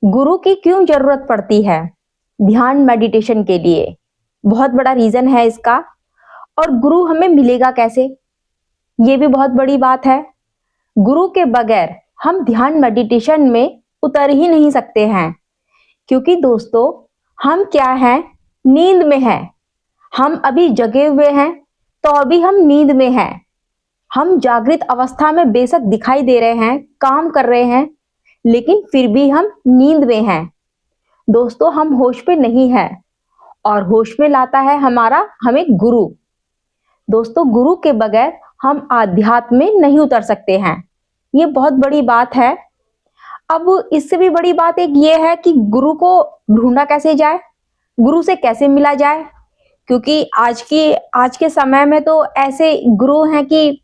गुरु की क्यों जरूरत पड़ती है ध्यान मेडिटेशन के लिए? बहुत बड़ा रीजन है इसका। और गुरु हमें मिलेगा कैसे, ये भी बहुत बड़ी बात है। गुरु के बगैर हम ध्यान मेडिटेशन में उतर ही नहीं सकते हैं, क्योंकि दोस्तों हम क्या हैं, नींद में हैं। हम अभी जगे हुए हैं तो अभी हम नींद में हैं। हम जागृत अवस्था में बेशक दिखाई दे रहे हैं, काम कर रहे हैं, लेकिन फिर भी हम नींद में हैं। दोस्तों हम होश पे नहीं है, और होश में लाता है हमें गुरु। दोस्तों गुरु के बगैर हम आध्यात्म में नहीं उतर सकते हैं, ये बहुत बड़ी बात है। अब इससे भी बड़ी बात एक ये है कि गुरु को ढूंढा कैसे जाए, गुरु से कैसे मिला जाए। क्योंकि आज के समय में तो ऐसे गुरु हैं कि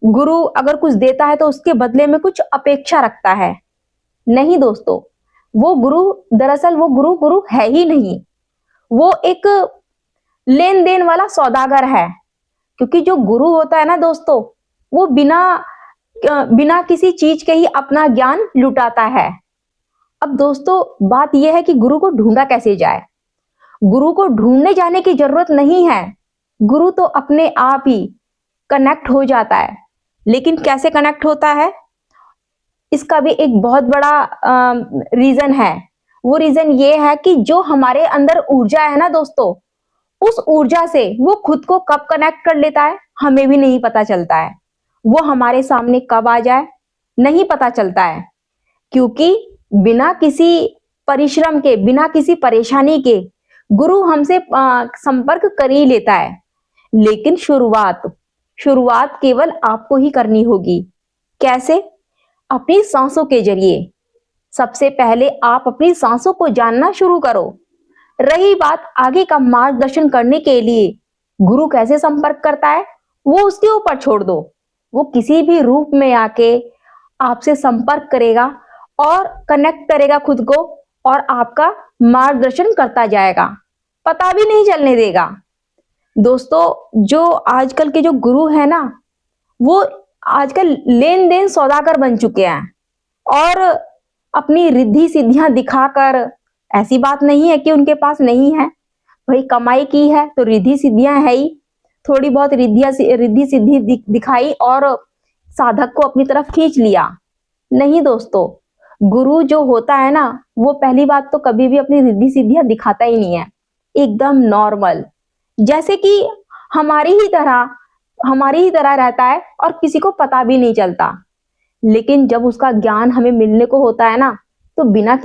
गुरु अगर कुछ देता है तो उसके बदले में कुछ अपेक्षा रखता है। नहीं दोस्तों, वो गुरु दरअसल वो गुरु है ही नहीं, वो एक लेन देन वाला सौदागर है। क्योंकि जो गुरु होता है ना दोस्तों, वो बिना किसी चीज के ही अपना ज्ञान लुटाता है। अब दोस्तों बात यह है कि गुरु को ढूंढा कैसे जाए। गुरु को ढूंढने जाने की जरूरत नहीं है, गुरु तो अपने आप ही कनेक्ट हो जाता है। लेकिन कैसे कनेक्ट होता है, इसका भी एक बहुत बड़ा रीजन है। वो रीजन ये है कि जो हमारे अंदर ऊर्जा है ना दोस्तों, उस ऊर्जा से वो खुद को कब कनेक्ट कर लेता है हमें भी नहीं पता चलता है। वो हमारे सामने कब आ जाए नहीं पता चलता है, क्योंकि बिना किसी परिश्रम के, बिना किसी परेशानी के गुरु हमसे संपर्क कर ही लेता है। लेकिन शुरुआत केवल आपको ही करनी होगी। कैसे? अपनी सांसों के जरिए। सबसे पहले आप अपनी सांसों को जानना शुरू करो। रही बात आगे का मार्गदर्शन करने के लिए गुरु कैसे संपर्क करता है, वो उसके ऊपर छोड़ दो। वो किसी भी रूप में आके आपसे संपर्क करेगा और कनेक्ट करेगा खुद को, और आपका मार्गदर्शन करता जाएगा, पता भी नहीं चलने देगा। दोस्तों जो आजकल के जो गुरु है ना, वो आजकल लेन देन सौदागर बन चुके हैं, और अपनी रिद्धि सिद्धियां दिखाकर, ऐसी बात नहीं है कि उनके पास नहीं है, भाई कमाई की है तो रिद्धि सिद्धियां है ही। थोड़ी बहुत रिद्धि सिद्धि दिखाई और साधक को अपनी तरफ खींच लिया। नहीं दोस्तों, गुरु जो होता है ना, वो पहली बात तो कभी भी अपनी रिद्धि सिद्धियां दिखाता ही नहीं है। एकदम नॉर्मल, जैसे कि हमारी ही तरह रहता है, और किसी को पता भी नहीं चलता। लेकिन जब उसका ज्ञान हमें मिलने को होता है ना, तो बिना